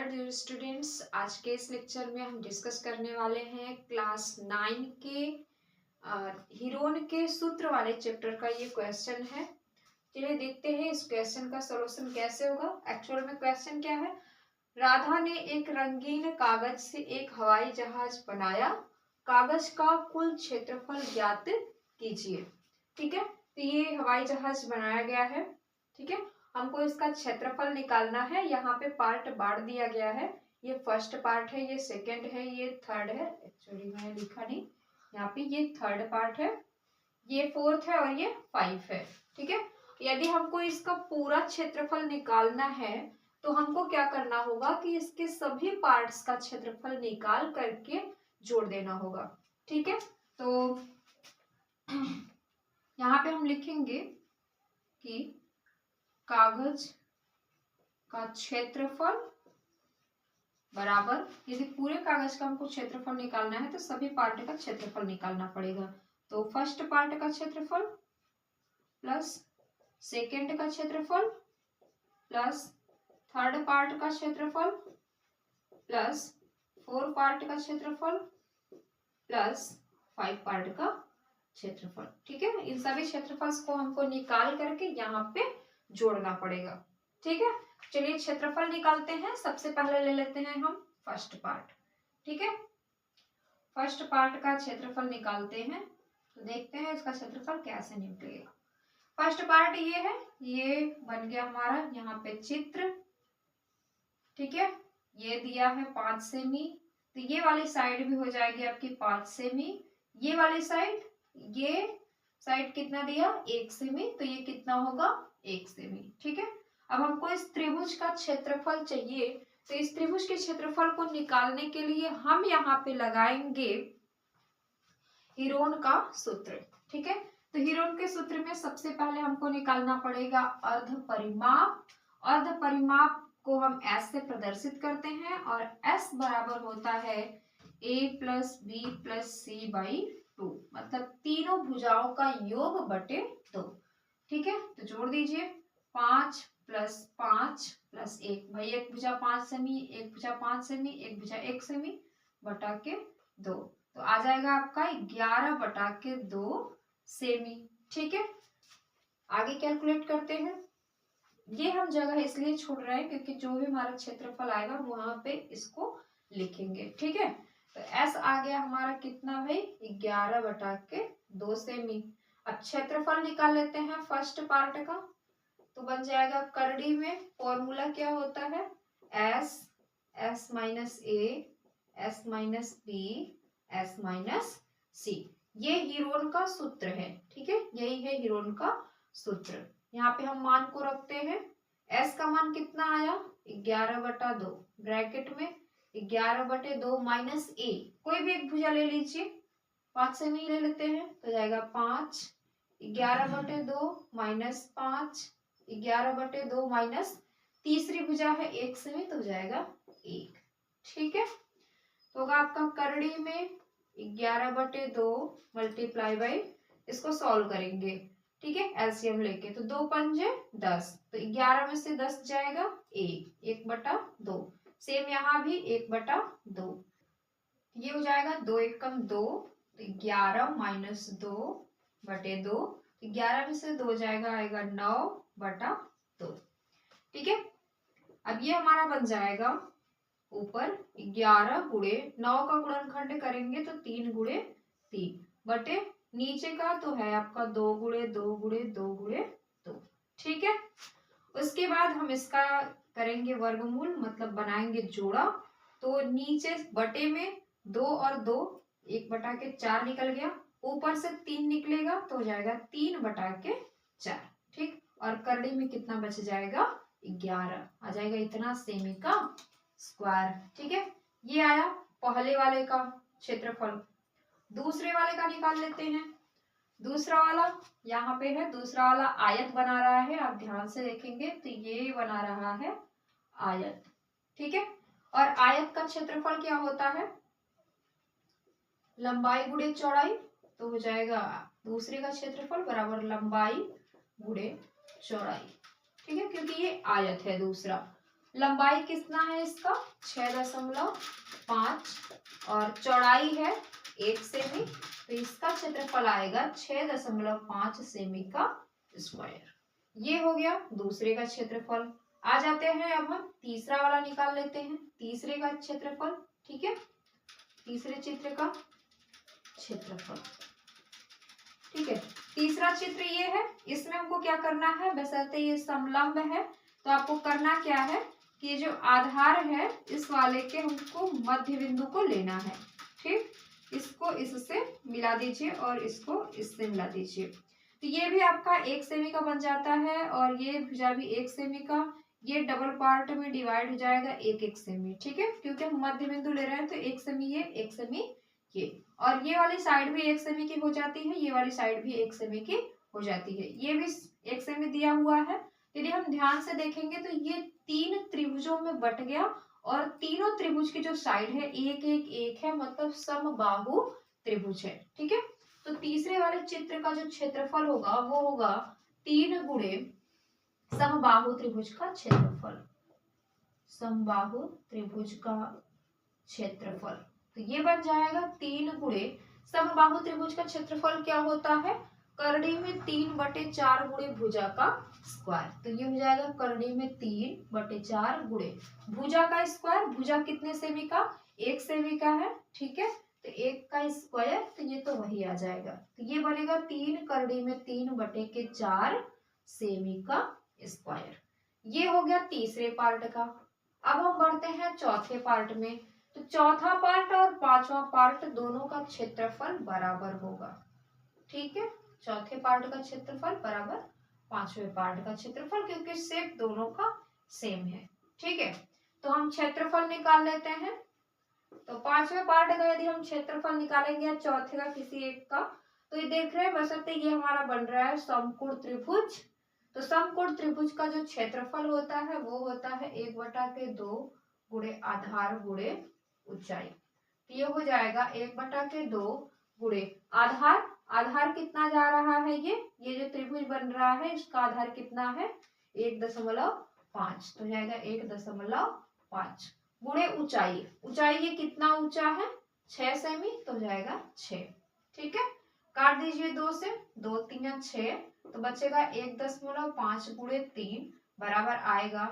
Dear students, आज के इस लेक्चर में हम डिस्कस करने वाले हैं क्लास 9 के हीरोन के सूत्र वाले चैप्टर का ये क्वेश्चन है। चलिए देखते हैं इस क्वेश्चन का सॉल्यूशन कैसे होगा। एक्चुअल में क्वेश्चन क्या है, राधा ने एक रंगीन कागज से एक हवाई जहाज बनाया, कागज का कुल क्षेत्रफल ज्ञात कीजिए। ठीक है, तो ये हवाई जहाज बनाया गया है। ठीक है, हमको इसका क्षेत्रफल निकालना है। यहाँ पे पार्ट बांट दिया गया है, ये फर्स्ट पार्ट है, ये सेकंड है, ये थर्ड है। एक्चुअली मैंने लिखा नहीं, यहाँ पे ये थर्ड पार्ट है, ये फोर्थ है और ये 5 है। ठीक है, यदि हमको इसका पूरा क्षेत्रफल निकालना है तो हमको क्या करना होगा कि इसके सभी पार्ट्स का क्षेत्रफल निकाल करके जोड़ देना होगा। ठीक है, तो यहाँ पे हम लिखेंगे कि कागज का क्षेत्रफल बराबर, यदि पूरे कागज का हमको क्षेत्रफल निकालना है तो सभी पार्ट का क्षेत्रफल निकालना पड़ेगा। तो फर्स्ट पार्ट का क्षेत्रफल प्लस सेकेंड का क्षेत्रफल प्लस थर्ड पार्ट का क्षेत्रफल प्लस 4 पार्ट का क्षेत्रफल प्लस 5 पार्ट का क्षेत्रफल। ठीक है, इन सभी क्षेत्रफल को हमको निकाल करके यहाँ पे जोड़ना पड़ेगा। ठीक है, चलिए क्षेत्रफल निकालते हैं। सबसे पहले ले लेते हैं हम फर्स्ट पार्ट। ठीक है, फर्स्ट पार्ट का क्षेत्रफल निकालते हैं तो देखते हैं इसका क्षेत्रफल कैसे निकलेगा। फर्स्ट पार्ट ये है, ये बन गया हमारा यहाँ पे चित्र। ठीक है, ये दिया है 5 सेमी, तो ये वाली साइड भी हो जाएगी आपकी 5 सेमी। ये वाली साइड, ये साइड कितना दिया 1 सेमी, तो ये कितना होगा 1 सेमी। ठीक है, अब हमको इस त्रिभुज का क्षेत्रफल चाहिए, तो इस त्रिभुज के क्षेत्रफल को निकालने के लिए हम यहाँ पे लगाएंगे हीरोन का सूत्र। ठीक है, तो हीरोन के सूत्र में सबसे पहले हमको निकालना पड़ेगा अर्ध परिमाप। अर्ध परिमाप को हम S से प्रदर्शित करते हैं और S बराबर होता है A plus B plus C by 2, मतलब तीनों भुजाओं का योग बटे 2। ठीक है, तो जोड़ दीजिए 5 प्लस 5 प्लस 1, भाई एक भुजा 5 सेमी, एक भुजा 5 सेमी, एक भुजा 1 सेमी बटा के 2, तो आ जाएगा आपका 11 बटा के 2 सेमी। ठीक है, आगे कैलकुलेट करते हैं। ये हम जगह इसलिए छोड़ रहे हैं क्योंकि जो भी हमारा क्षेत्रफल आएगा वहां पे इसको लिखेंगे। ठीक है, तो S आ गया हमारा कितना भाई 11 बटा के 2 सेमी। अब क्षेत्रफल निकाल लेते हैं फर्स्ट पार्ट का, तो बन जाएगा करड़ी में फॉर्मूला क्या होता है S minus a, S minus b, S minus c. ये हीरोन का सूत्र है। ठीक है, यही है हीरोन का सूत्र। यहाँ पे हम मान को रखते हैं। S का मान कितना आया 11 बटा 2, ब्रैकेट में 11 बटे 2 माइनस ए, कोई भी एक भुजा ले लीजिए, 5 सेमी ले लेते हैं तो जाएगा 5, 11 बटे 2 माइनस 5, 11 बटे 2 माइनस तीसरी भुजा है 1 सेमी तो हो जाएगा 1। ठीक है, तो होगा आपका करड़ी में 11 बटे 2 मल्टीप्लाई बाई, इसको सॉल्व करेंगे। ठीक है, एलसीएम लेके, तो 2 पंजे 10, तो 11 में से 10 जाएगा 1 बटा 2, सेम यहाँ भी 1 बटा 2, ये हो जाएगा 2 एकम 2, तो 11 माइनस 2 बटे 2, 11 में से 2 जाएगा, आएगा 9 बटा 2। ठीक है, अब ये हमारा बन जाएगा ऊपर 11 गुणे 9 का गुणनखंड करेंगे तो 3 गुणे 3 बटे नीचे का तो है आपका 2 गुणे 2 गुणे 2 गुणे 2। ठीक है, उसके बाद हम इसका करेंगे वर्गमूल, मतलब बनाएंगे जोड़ा। तो नीचे बटे में 2 और 2 1 बटा के 4 निकल गया, ऊपर से 3 निकलेगा तो हो जाएगा 3 बटा के 4। ठीक, और करड़ी में कितना बच जाएगा 11, आ जाएगा इतना सेमी का स्क्वायर। ठीक है, ये आया पहले वाले का क्षेत्रफल। दूसरे वाले का निकाल लेते हैं। दूसरा वाला यहाँ पे है, दूसरा वाला आयत बना रहा है, आप ध्यान से देखेंगे तो ये बना रहा है आयत। ठीक है, और आयत का क्षेत्रफल क्या होता है लंबाई गुणे चौड़ाई, तो हो जाएगा दूसरे का क्षेत्रफल बराबर लंबाई गुणे चौड़ाई। ठीक है, क्योंकि ये आयत है दूसरा, लंबाई कितना है इसका 6.5 और चौड़ाई है 1 सेमी, तो इसका क्षेत्रफल आएगा 6.5 सेमी का स्क्वायर। ये हो गया दूसरे का क्षेत्रफल। आ जाते हैं अब हम तीसरा वाला निकाल लेते हैं, तीसरे का क्षेत्रफल। ठीक है, तीसरे चित्र का क्षेत्रफल। ठीक है, तीसरा चित्र ये है, इसमें हमको क्या करना है, बशर्ते ये समलंब है तो आपको करना क्या है कि जो आधार है इस वाले के हमको मध्य बिंदु को लेना है। ठीक, इसको इससे मिला दीजिए और इसको इससे मिला दीजिए, तो ये भी आपका 1 सेमी का बन जाता है और ये भुजा भी 1 सेमी का। ये डबल पार्ट में डिवाइड हो जाएगा 1-1 सेमी। ठीक है, क्योंकि हम मध्य बिंदु ले रहे हैं तो 1 सेमी ये, 1 सेमी ये, और ये वाली साइड भी 1 सेमी की हो जाती है, ये वाली साइड भी 1 सेमी की हो जाती है। ये भी 1 सेमी दिया हुआ है। यदि हम ध्यान से देखेंगे तो ये 3 त्रिभुजों में बट गया और तीनों त्रिभुज की जो साइड है 1-1-1 है, मतलब समबाहु त्रिभुज है। ठीक है, तो तीसरे वाले चित्र का जो क्षेत्रफल होगा वो होगा 3 गुणे समबाहु त्रिभुज का क्षेत्रफल, समबाहु त्रिभुज का क्षेत्रफल। तो ये बन जाएगा 3 गुणे समबाहु त्रिभुज का क्षेत्रफल क्या होता है, करड़ी में 3/4 गुणे भुजा का स्क्वायर। तो ये हो जाएगा करड़ी में 3/4 गुणे भुजा का स्क्वायर। भुजा कितने सेमी का, 1 सेमी का है। ठीक है, तो 1 का स्क्वायर, तो ये तो वही आ जाएगा। तो ये बनेगा 3 करड़ी में 3/4 सेमी का स्क्वायर। ये हो गया तीसरे पार्ट का। अब हम बढ़ते हैं चौथे पार्ट में। तो चौथा पार्ट और पांचवा पार्ट दोनों का क्षेत्रफल बराबर होगा। ठीक है, चौथे पार्ट का क्षेत्रफल बराबर पांचवें पार्ट का क्षेत्रफल, क्योंकि शेप दोनों का सेम है। ठीक है, तो हम क्षेत्रफल निकाल लेते हैं। तो पांचवें पार्ट का यदि हम क्षेत्रफल निकालेंगे या चौथे का किसी एक का, तो ये देख रहे हैं बशर्ते ये हमारा बन रहा है समकोण त्रिभुज। तो समकोण त्रिभुज का जो क्षेत्रफल होता है वो होता है 1/2 गुणे आधार गुणे ऊंचाई। तो ये हो जाएगा 1/2 गुणे आधार। आधार कितना जा रहा है, ये जो त्रिभुज बन रहा है इसका आधार कितना है 1.5, तो जाएगा 1.5 गुणे ऊंचाई। ऊंचाई ये कितना ऊंचा है 6 सेमी, तो जाएगा 6। ठीक है, काट दीजिए 2 से, 2 3 6, तो बचेगा 1.5 गुणे 3 बराबर आएगा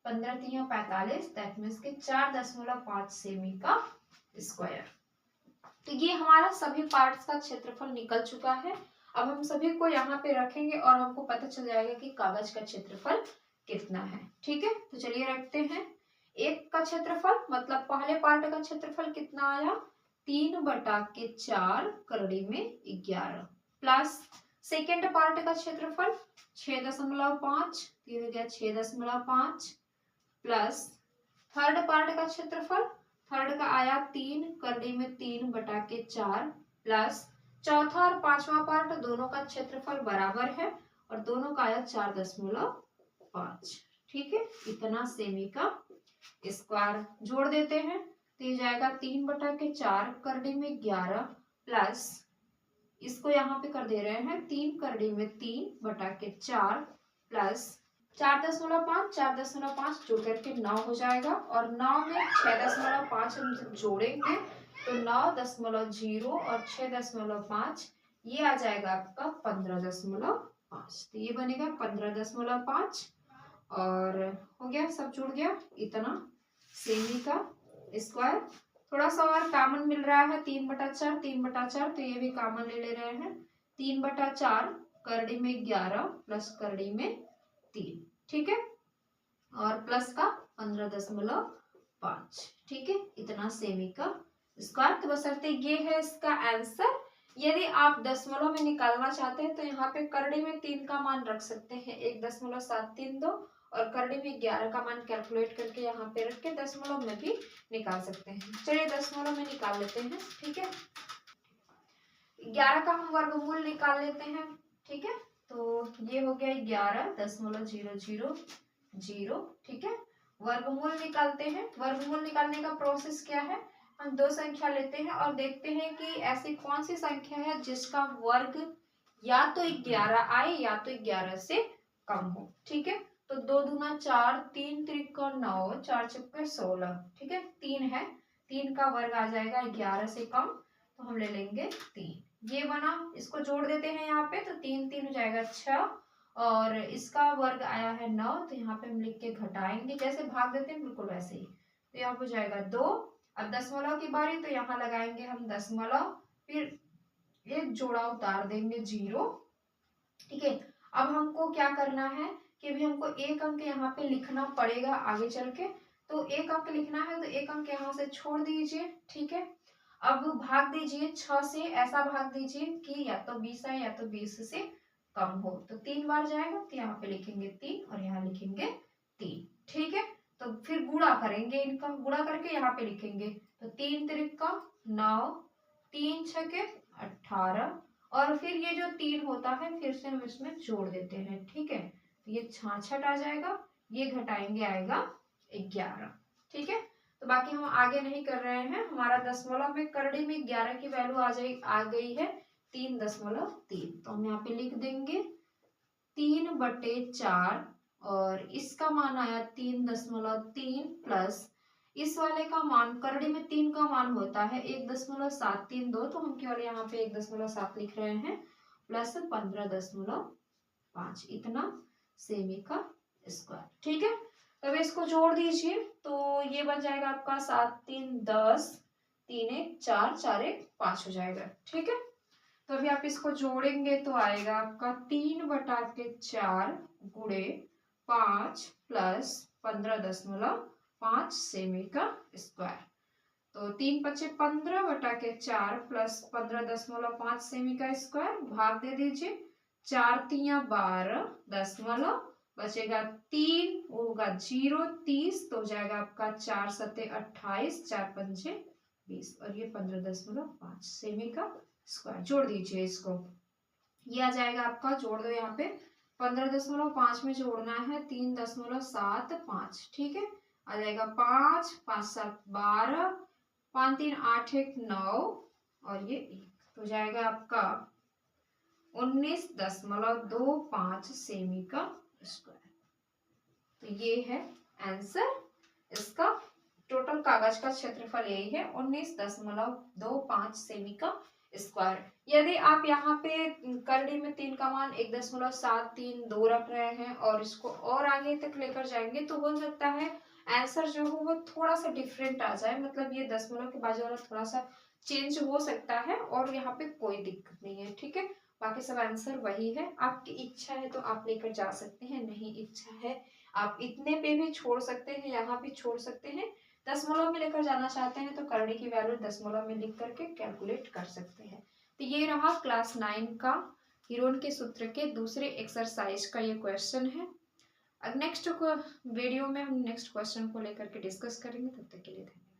15 3 45, दैट मीन्स के 4.5 सेमी का स्क्वायर। तो ये हमारा सभी पार्ट्स का क्षेत्रफल निकल चुका है। अब हम सभी को यहाँ पे रखेंगे और हमको पता चल जाएगा कि कागज का क्षेत्रफल कितना है। ठीक है, तो चलिए रखते हैं। एक का क्षेत्रफल मतलब पहले पार्ट का क्षेत्रफल कितना आया 3/4 करड़ी में 11 प्लस सेकेंड पार्ट का क्षेत्रफल 6.5, ये हो गया 6.5 प्लस थर्ड पार्ट का क्षेत्रफल, थर्ड का आया 3 करड़ी में 3/4 प्लस चौथा और पांचवा पार्ट दोनों का क्षेत्रफल बराबर है और दोनों का आया 4.5। ठीक है, इतना सेमी का स्क्वायर जोड़ देते हैं, तो ये जाएगा 3/4 करड़ी में 11 प्लस इसको यहाँ पे कर दे रहे हैं 3 करड़ी में 3/4 प्लस 4.5 जोड़ करके 9 हो जाएगा और 9 में 6.5 हम जोड़ेंगे तो 9.0 और 6.5 ये आ जाएगा आपका 15.5। तो ये बनेगा 15.5 और हो गया, सब जुड़ गया, इतना सेमी का स्क्वायर। थोड़ा सा और कॉमन मिल रहा है 3/4, 3/4, तो ये भी कॉमन ले रहे हैं 3/4 करड़ी में 11 प्लस करड़ी में 3। ठीक है, और प्लस का 15.5। ठीक है, इतना सेमी का स्क्वायर। तो बशर्ते ये है इसका आंसर। यदि आप दशमलव में निकालना चाहते हैं तो यहाँ पे करड़ी में 3 का मान रख सकते हैं 1.732 और करड़ी में 11 का मान कैलकुलेट करके यहाँ पे रख के दशमलव में भी निकाल सकते हैं। चलिए दशमलव में निकाल लेते हैं। ठीक है, 11 का हम वर्गमूल निकाल लेते हैं। ठीक है, तो ये हो गया 11.000। ठीक है, वर्गमूल निकालते हैं। वर्गमूल निकालने का प्रोसेस क्या है, हम 2 संख्या लेते हैं और देखते हैं कि ऐसी कौन सी संख्या है जिसका वर्ग या तो 11 आए या तो 11 से कम हो। ठीक है, तो 2 दूना 4, 3 त्रिका 9, 4 चौके 16, ठीक है। 3 है, 3 का वर्ग आ जाएगा 11 से कम, तो हम ले लेंगे 3। ये बना, इसको जोड़ देते हैं यहाँ पे, तो 3 3 हो जाएगा 6, और इसका वर्ग आया है 9, तो यहाँ पे हम लिख के घटाएंगे, जैसे भाग देते हैं बिल्कुल वैसे ही। तो यहाँ पे हो जाएगा 2। अब दशमलव की बारी, तो यहाँ लगाएंगे हम दशमलव, फिर एक जोड़ा उतार देंगे 0, ठीक है। अब हमको क्या करना है कि भी हमको एक अंक यहाँ पे लिखना पड़ेगा आगे चल के, तो एक अंक लिखना है, तो एक अंक यहाँ से छोड़ दीजिए, ठीक है। अब भाग दीजिए 6 से, ऐसा भाग दीजिए कि या तो 20 है या तो 20 से कम हो, तो 3 बार जाएगा, तो यहाँ पे लिखेंगे 3 और यहाँ लिखेंगे 3, ठीक है। तो फिर गुणा करेंगे, इनका गुणा करके यहाँ पे लिखेंगे, तो 3 त्रिका 9, 3 छके 18, और फिर ये जो 3 होता है फिर से हम इसमें जोड़ देते हैं, ठीक है। तो ये 66 आ जाएगा, ये घटाएंगे आएगा 11, ठीक है। तो बाकी हम आगे नहीं कर रहे हैं, हमारा दशमलव में करड़ी में 11 की वैल्यू आ गई है 3.3, तो हम यहाँ पे लिख देंगे 3/4, और इसका मान आया 3.3 प्लस इस वाले का मान, करड़ी में 3 का मान होता है 1.732, तो हम केवल यहाँ पे 1.7 लिख रहे हैं, प्लस 15.5, इतना सेमी का स्क्वायर, ठीक है। तब इसको जोड़ दीजिए, तो ये बन जाएगा आपका 7 3 10, 3 1 4, 4 1 5 हो जाएगा, ठीक है। तो अभी आप इसको जोड़ेंगे तो आएगा आपका 3/4 गुणे 5 प्लस 15.5 सेमी का स्क्वायर, तो 3 5 15/4 प्लस 15.5 सेमी का स्क्वायर, भाग दे दीजिए, 4 3 12 दशमलव, बचेगा 3, होगा 0 30, तो हो जाएगा आपका 4 7 28, 4 5 20, और ये 15.5 सेमी का स्क्वायर। जोड़ दीजिए इसको, ये आ जाएगा आपका, जोड़ दो यहाँ पे, 15.5 में जोड़ना है 3.75, ठीक है। आ जाएगा 5 5 7 12, 5 3 8 1 9, और ये 1, तो जाएगा आपका 19.25 सेमी का स्क्वायर। तो ये है आंसर, इसका टोटल कागज का क्षेत्रफल यही है 19.25 सेमी का स्क्वायर। यदि आप यहाँ पे करड़ी में 3 का मान 1.732 रख रहे हैं और इसको और आगे तक लेकर जाएंगे, तो हो सकता है आंसर जो हो वो थोड़ा सा डिफरेंट आ जाए, मतलब ये दशमलव के बाजू वाला थोड़ा सा चेंज हो सकता है, और यहाँ पे कोई दिक्कत नहीं है, ठीक है। बाकी सब आंसर वही है, आपकी इच्छा है तो आप लेकर जा सकते हैं, नहीं इच्छा है आप इतने पे भी छोड़ सकते हैं, यहाँ भी छोड़ सकते हैं। दशमलव में लेकर जाना चाहते हैं तो करड़ी की वैल्यू दशमलव में लिख करके कैलकुलेट कर सकते हैं। तो ये रहा क्लास 9 का हीरोन के सूत्र के दूसरे एक्सरसाइज का ये क्वेश्चन है। अब नेक्स्ट वीडियो में हम नेक्स्ट क्वेश्चन को लेकर के डिस्कस करेंगे, तब तक के लिए धन्यवाद।